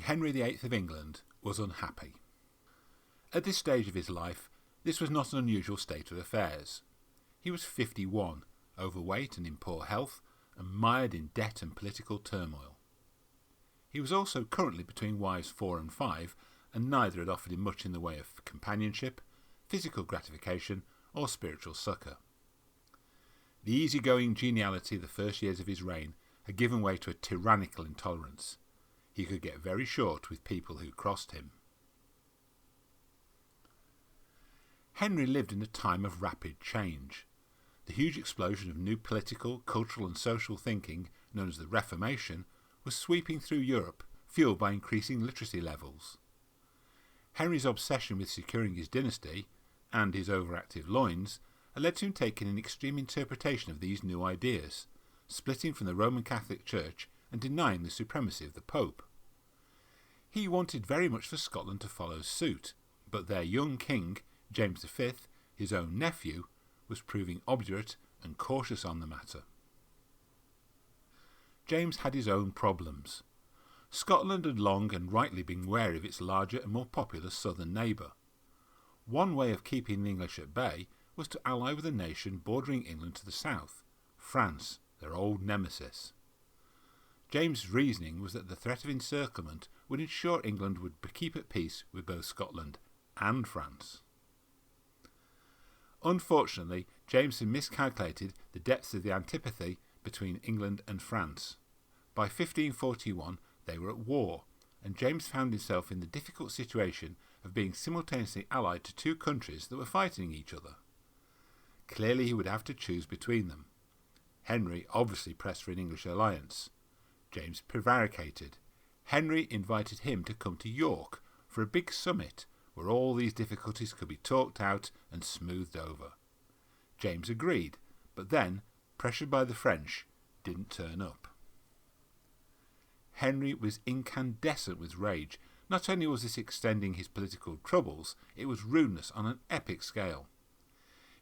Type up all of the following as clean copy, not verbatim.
Henry VIII of England was unhappy. At this stage of his life, this was not an unusual state of affairs. He was 51, overweight and in poor health, and mired in debt and political turmoil. He was also currently between wives 4 and 5, and neither had offered him much in the way of companionship, physical gratification, or spiritual succour. The easygoing geniality of the first years of his reign had given way to a tyrannical intolerance. He could get very short with people who crossed him. Henry lived in a time of rapid change. The huge explosion of new political, cultural and social thinking, known as the Reformation, was sweeping through Europe, fuelled by increasing literacy levels. Henry's obsession with securing his dynasty, and his overactive loins, had led to him taking an extreme interpretation of these new ideas, splitting from the Roman Catholic Church and denying the supremacy of the Pope. He wanted very much for Scotland to follow suit, but their young king, James V, his own nephew, was proving obdurate and cautious on the matter. James had his own problems. Scotland had long and rightly been wary of its larger and more populous southern neighbour. One way of keeping the English at bay was to ally with a nation bordering England to the south, France, their old nemesis. James's reasoning was that the threat of encirclement would ensure England would keep at peace with both Scotland and France. Unfortunately, James had miscalculated the depths of the antipathy between England and France. By 1541 they were at war, and James found himself in the difficult situation of being simultaneously allied to two countries that were fighting each other. Clearly he would have to choose between them. Henry obviously pressed for an English alliance. James prevaricated. Henry invited him to come to York for a big summit where all these difficulties could be talked out and smoothed over. James agreed, but then, pressured by the French, didn't turn up. Henry was incandescent with rage. Not only was this extending his political troubles, it was rudeness on an epic scale.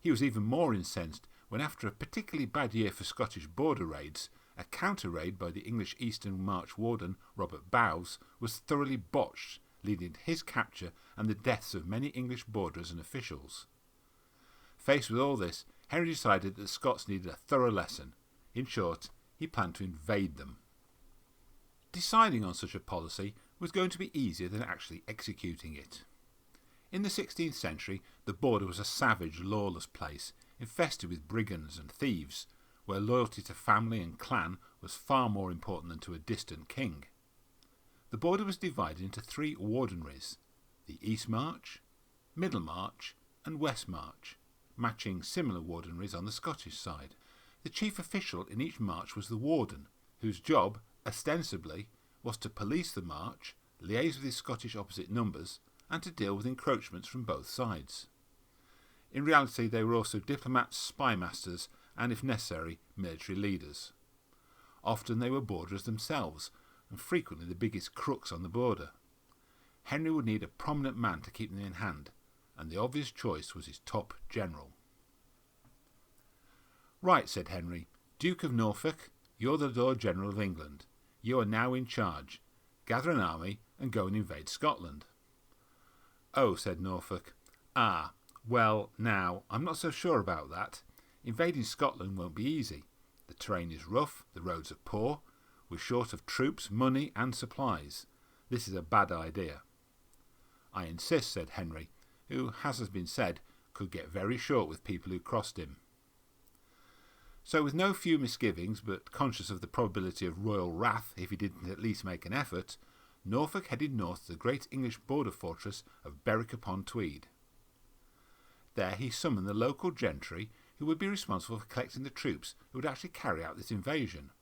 He was even more incensed when, after a particularly bad year for Scottish border raids, a counter-raid by the English Eastern March Warden, Robert Bowes, was thoroughly botched, leading to his capture and the deaths of many English borderers and officials. Faced with all this, Henry decided that the Scots needed a thorough lesson. In short, he planned to invade them. Deciding on such a policy was going to be easier than actually executing it. In the 16th century, the border was a savage, lawless place, infested with brigands and thieves, where loyalty to family and clan was far more important than to a distant king. The border was divided into 3 wardenries, the East March, Middle March and West March, matching similar wardenries on the Scottish side. The chief official in each march was the warden, whose job, ostensibly, was to police the march, liaise with his Scottish opposite numbers, and to deal with encroachments from both sides. In reality, they were also diplomats, spy masters, and, if necessary, military leaders. Often they were borderers themselves, and frequently the biggest crooks on the border. Henry would need a prominent man to keep them in hand, and the obvious choice was his top general. "Right," said Henry, "Duke of Norfolk, you're the Lord General of England. You are now in charge. Gather an army and go and invade Scotland." "Oh," said Norfolk. Well, now, I'm not so sure about that. Invading Scotland won't be easy. The terrain is rough, the roads are poor, we're short of troops, money and supplies. This is a bad idea." "I insist," said Henry, who, as has been said, could get very short with people who crossed him. So, with no few misgivings, but conscious of the probability of royal wrath if he didn't at least make an effort, Norfolk headed north to the great English border fortress of Berwick-upon-Tweed. There he summoned the local gentry who would be responsible for collecting the troops who would actually carry out this invasion.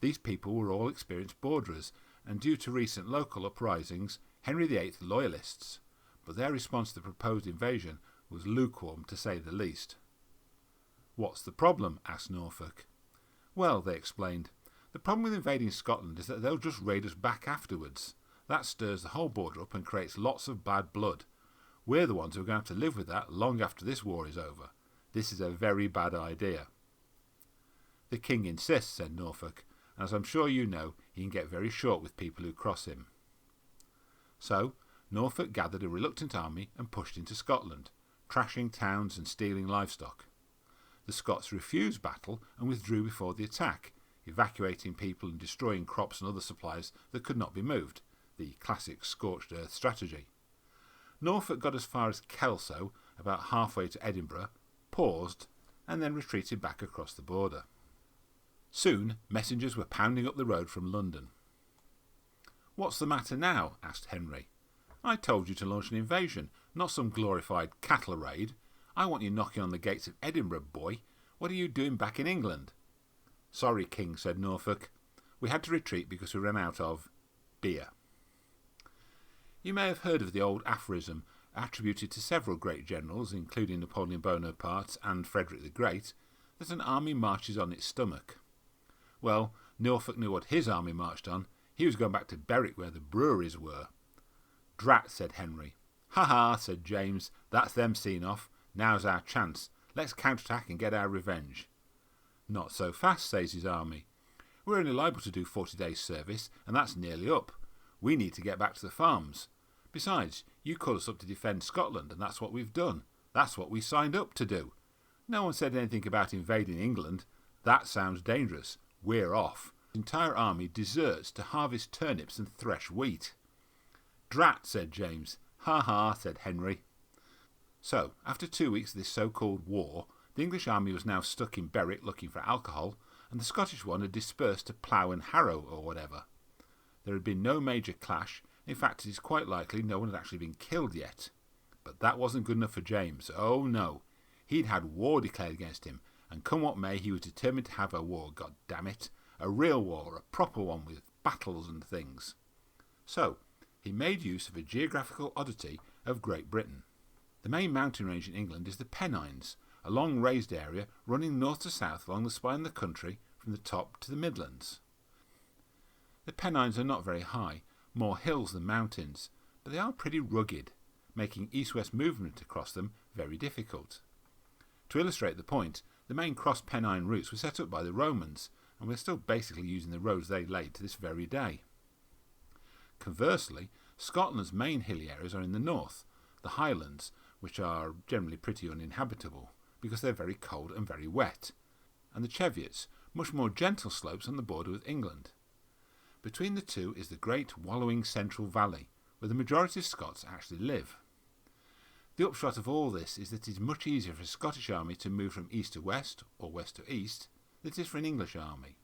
These people were all experienced borderers, and due to recent local uprisings, Henry VIII loyalists, but their response to the proposed invasion was lukewarm to say the least. "What's the problem?" asked Norfolk. "Well," they explained, "the problem with invading Scotland is that they'll just raid us back afterwards. That stirs the whole border up and creates lots of bad blood. We're the ones who are going to have to live with that long after this war is over. This is a very bad idea." "The king insists," said Norfolk, "and as I'm sure you know, he can get very short with people who cross him." So Norfolk gathered a reluctant army and pushed into Scotland, trashing towns and stealing livestock. The Scots refused battle and withdrew before the attack, evacuating people and destroying crops and other supplies that could not be moved, the classic scorched earth strategy. Norfolk got as far as Kelso, about halfway to Edinburgh, paused, and then retreated back across the border. Soon messengers were pounding up the road from London. "What's the matter now?" asked Henry. "I told you to launch an invasion, not some glorified cattle raid. I want you knocking on the gates of Edinburgh, boy. What are you doing back in England?" "Sorry, King," said Norfolk. "We had to retreat because we ran out of beer." You may have heard of the old aphorism, attributed to several great generals, including Napoleon Bonaparte and Frederick the Great, that an army marches on its stomach. Well, Norfolk knew what his army marched on. He was going back to Berwick where the breweries were. "Drat," said Henry. "Ha ha," said James. "That's them seen off. Now's our chance. Let's counterattack and get our revenge." "Not so fast," says his army. "We're only liable to do 40 days' service, and that's nearly up. We need to get back to the farms. Besides, you called us up to defend Scotland, and that's what we've done. That's what we signed up to do. No one said anything about invading England. That sounds dangerous. We're off." The entire army deserts to harvest turnips and thresh wheat. "Drat," said James. "Ha ha," said Henry. So, after 2 weeks of this so-called war, the English army was now stuck in Berwick looking for alcohol, and the Scottish one had dispersed to plough and harrow or whatever. There had been no major clash. In fact, it is quite likely no one had actually been killed yet. But that wasn't good enough for James. Oh no. He'd had war declared against him, and come what may, he was determined to have a war, god damn it. A real war, a proper one with battles and things. So, he made use of a geographical oddity of Great Britain. The main mountain range in England is the Pennines, a long raised area running north to south along the spine of the country from the top to the Midlands. The Pennines are not very high, more hills than mountains, but they are pretty rugged, making east-west movement across them very difficult. To illustrate the point, the main cross-Pennine routes were set up by the Romans, and we're still basically using the roads they laid to this very day. Conversely, Scotland's main hilly areas are in the north, the Highlands, which are generally pretty uninhabitable, because they're very cold and very wet, and the Cheviots, much more gentle slopes on the border with England. Between the two is the great wallowing Central Valley, where the majority of Scots actually live. The upshot of all this is that it is much easier for a Scottish army to move from east to west, or west to east, than it is for an English army.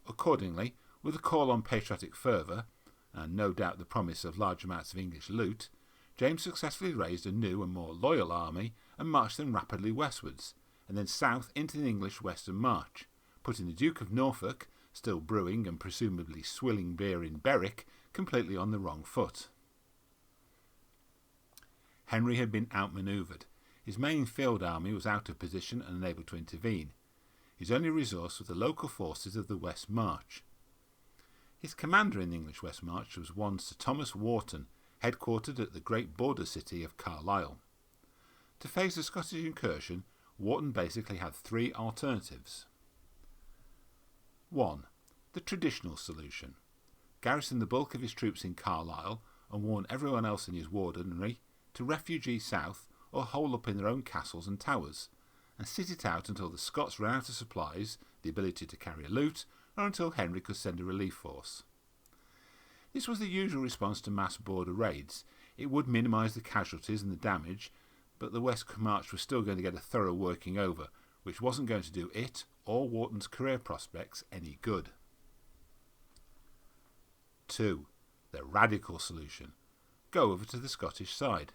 Accordingly, with a call on patriotic fervour, and no doubt the promise of large amounts of English loot, James successfully raised a new and more loyal army and marched them rapidly westwards, and then south into the English Western March, putting the Duke of Norfolk, still brewing and presumably swilling beer in Berwick, completely on the wrong foot. Henry had been outmanoeuvred. His main field army was out of position and unable to intervene. His only resource was the local forces of the West March. His commander in the English West March was one Sir Thomas Wharton, headquartered at the great border city of Carlisle. To face the Scottish incursion, Wharton basically had three alternatives. 1. The traditional solution. Garrison the bulk of his troops in Carlisle and warn everyone else in his wardenry to refugee south or hole up in their own castles and towers, and sit it out until the Scots ran out of supplies, the ability to carry a loot, or until Henry could send a relief force. This was the usual response to mass border raids. It would minimise the casualties and the damage, but the West March was still going to get a thorough working over, which wasn't going to do it or Wharton's career prospects any good. 2. The radical solution. Go over to the Scottish side.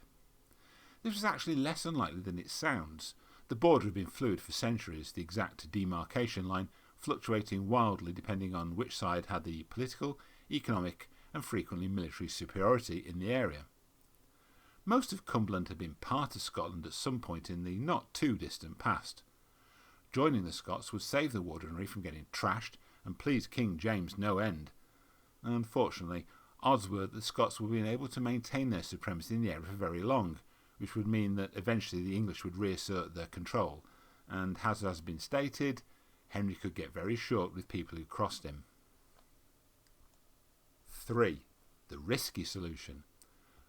This was actually less unlikely than it sounds. The border had been fluid for centuries, the exact demarcation line fluctuating wildly depending on which side had the political, economic and frequently military superiority in the area. Most of Cumberland had been part of Scotland at some point in the not too distant past. Joining the Scots would save the wardenry from getting trashed and please King James no end. Unfortunately, odds were that the Scots would be unable to maintain their supremacy in the area for very long, which would mean that eventually the English would reassert their control, and as has been stated, Henry could get very short with people who crossed him. 3. the risky solution.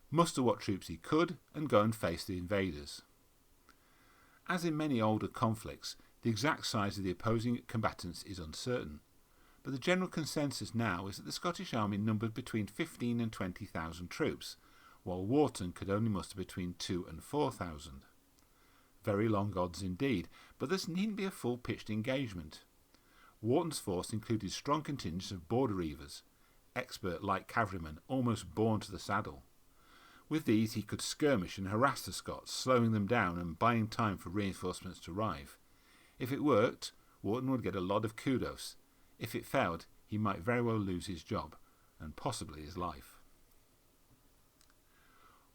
Muster what troops he could and go and face the invaders. As in many older conflicts, the exact size of the opposing combatants is uncertain, but the general consensus now is that the Scottish army numbered between 15,000 and 20,000 troops, while Wharton could only muster between 2,000 and 4,000. Very long odds indeed, but this needn't be a full-pitched engagement. Wharton's force included strong contingents of border reivers, expert light cavalrymen almost born to the saddle. With these he could skirmish and harass the Scots, slowing them down and buying time for reinforcements to arrive. If it worked, Wharton would get a lot of kudos. If it failed, he might very well lose his job, and possibly his life.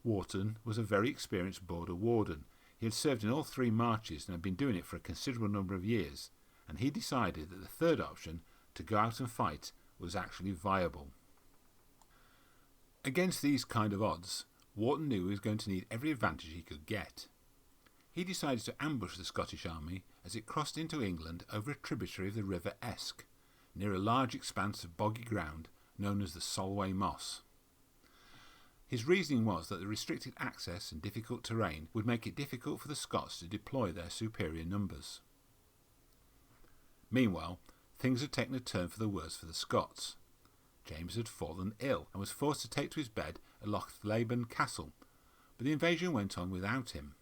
Wharton was a very experienced border warden. He had served in all 3 marches and had been doing it for a considerable number of years, and he decided that the third option, to go out and fight, was actually viable. Against these kind of odds, Wharton knew he was going to need every advantage he could get. He decided to ambush the Scottish army as it crossed into England over a tributary of the River Esk, near a large expanse of boggy ground known as the Solway Moss. His reasoning was that the restricted access and difficult terrain would make it difficult for the Scots to deploy their superior numbers. Meanwhile, things had taken a turn for the worse for the Scots. James had fallen ill and was forced to take to his bed at Lochleven Castle, but the invasion went on without him.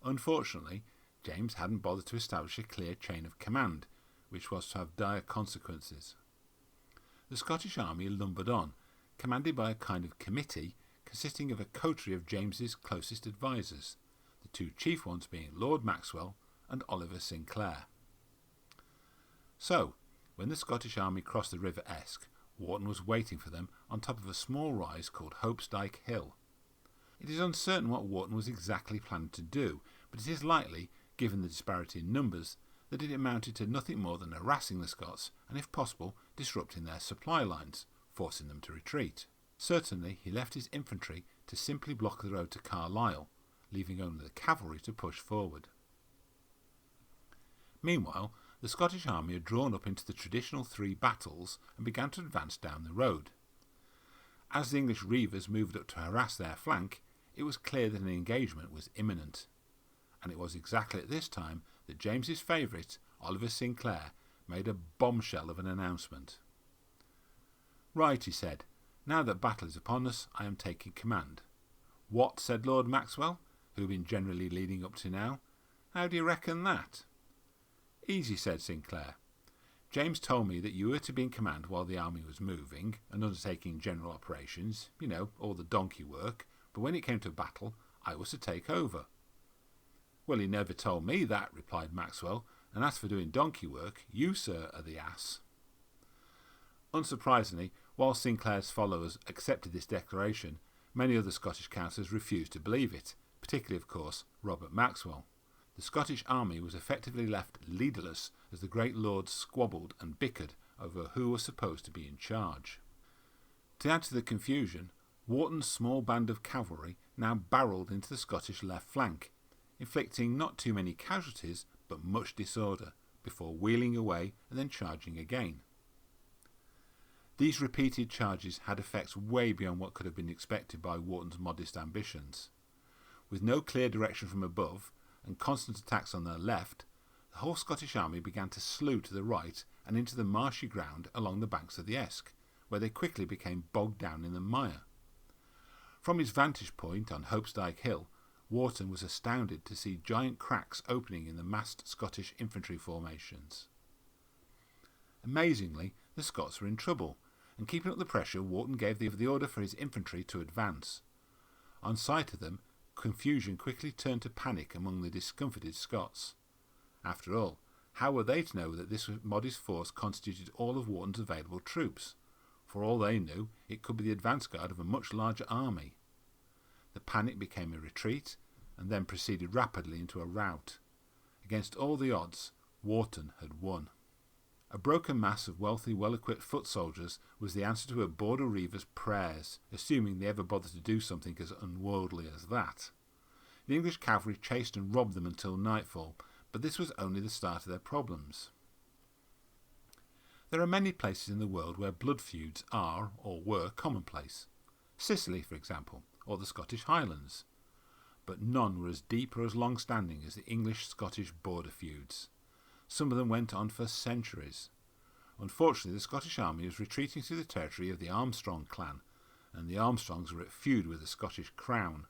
Unfortunately, James hadn't bothered to establish a clear chain of command, which was to have dire consequences. The Scottish army lumbered on, commanded by a kind of committee consisting of a coterie of James's closest advisers, the 2 chief ones being Lord Maxwell and Oliver Sinclair. So, when the Scottish army crossed the River Esk, Wharton was waiting for them on top of a small rise called Hopesdyke Hill. It is uncertain what Wharton was exactly planning to do, but it is likely, given the disparity in numbers, that it amounted to nothing more than harassing the Scots and, if possible, disrupting their supply lines, forcing them to retreat. Certainly he left his infantry to simply block the road to Carlisle, leaving only the cavalry to push forward. Meanwhile, the Scottish army had drawn up into the traditional 3 battles and began to advance down the road. As the English reivers moved up to harass their flank, it was clear that an engagement was imminent, and it was exactly at this time that James's favourite, Oliver Sinclair, made a bombshell of an announcement. "Right," he said, "now that battle is upon us, I am taking command." "What?" said Lord Maxwell, who had been generally leading up to now. "How do you reckon that?" "Easy," said Sinclair. "James told me that you were to be in command while the army was moving and undertaking general operations, all the donkey work, but when it came to battle, I was to take over." "Well, he never told me that," replied Maxwell, "and as for doing donkey work, you, sir, are the ass." Unsurprisingly, while Sinclair's followers accepted this declaration, many other Scottish councillors refused to believe it, particularly, of course, Robert Maxwell. The Scottish army was effectively left leaderless as the great lords squabbled and bickered over who was supposed to be in charge. To add to the confusion, Wharton's small band of cavalry now barrelled into the Scottish left flank, inflicting not too many casualties but much disorder, before wheeling away and then charging again. These repeated charges had effects way beyond what could have been expected by Wharton's modest ambitions. With no clear direction from above, and constant attacks on their left, the whole Scottish army began to slough to the right and into the marshy ground along the banks of the Esk, where they quickly became bogged down in the mire. From his vantage point on Hopesdyke Hill, Wharton was astounded to see giant cracks opening in the massed Scottish infantry formations. Amazingly, the Scots were in trouble, and keeping up the pressure, Wharton gave the order for his infantry to advance. On sight of them, confusion quickly turned to panic among the discomfited Scots. After all, how were they to know that this modest force constituted all of Wharton's available troops? For all they knew, it could be the advance guard of a much larger army. The panic became a retreat, and then proceeded rapidly into a rout. Against all the odds, Wharton had won. A broken mass of wealthy, well-equipped foot soldiers was the answer to a border reiver's prayers, assuming they ever bothered to do something as unworldly as that. The English cavalry chased and robbed them until nightfall, but this was only the start of their problems. There are many places in the world where blood feuds are, or were, commonplace. Sicily, for example, or the Scottish Highlands. But none were as deep or as long-standing as the English-Scottish border feuds. Some of them went on for centuries. Unfortunately, the Scottish army was retreating through the territory of the Armstrong clan, and the Armstrongs were at feud with the Scottish crown.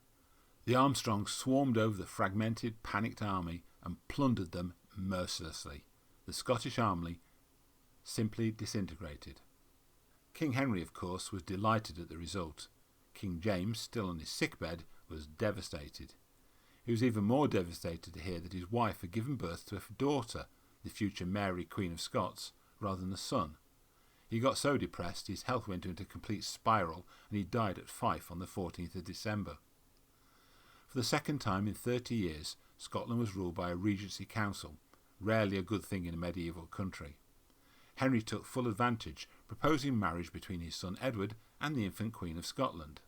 The Armstrongs swarmed over the fragmented, panicked army and plundered them mercilessly. The Scottish army simply disintegrated. King Henry, of course, was delighted at the result. King James, still on his sickbed, was devastated. He was even more devastated to hear that his wife had given birth to a daughter, the future Mary, Queen of Scots, rather than a son. He got so depressed his health went into a complete spiral and he died at Fife on the 14th of December. For the second time in 30 years, Scotland was ruled by a regency council, rarely a good thing in a medieval country. Henry took full advantage, proposing marriage between his son Edward and the infant Queen of Scotland.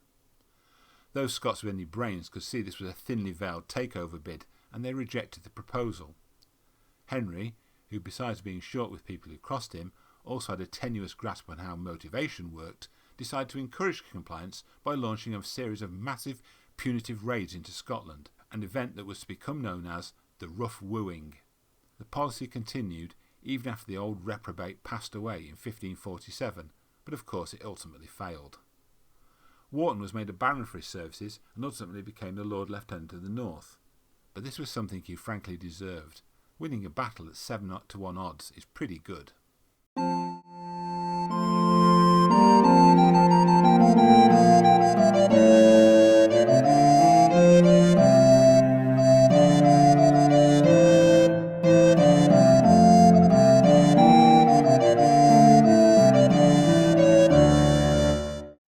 Those Scots with any brains could see this was a thinly veiled takeover bid, and they rejected the proposal. Henry, who besides being short with people who crossed him, also had a tenuous grasp on how motivation worked, decided to encourage compliance by launching a series of massive punitive raids into Scotland, an event that was to become known as the Rough Wooing. The policy continued even after the old reprobate passed away in 1547, but of course it ultimately failed. Wharton was made a baron for his services and ultimately became the Lord Lieutenant of the North. But this was something he frankly deserved. Winning a battle at 7-to-1 odds is pretty good.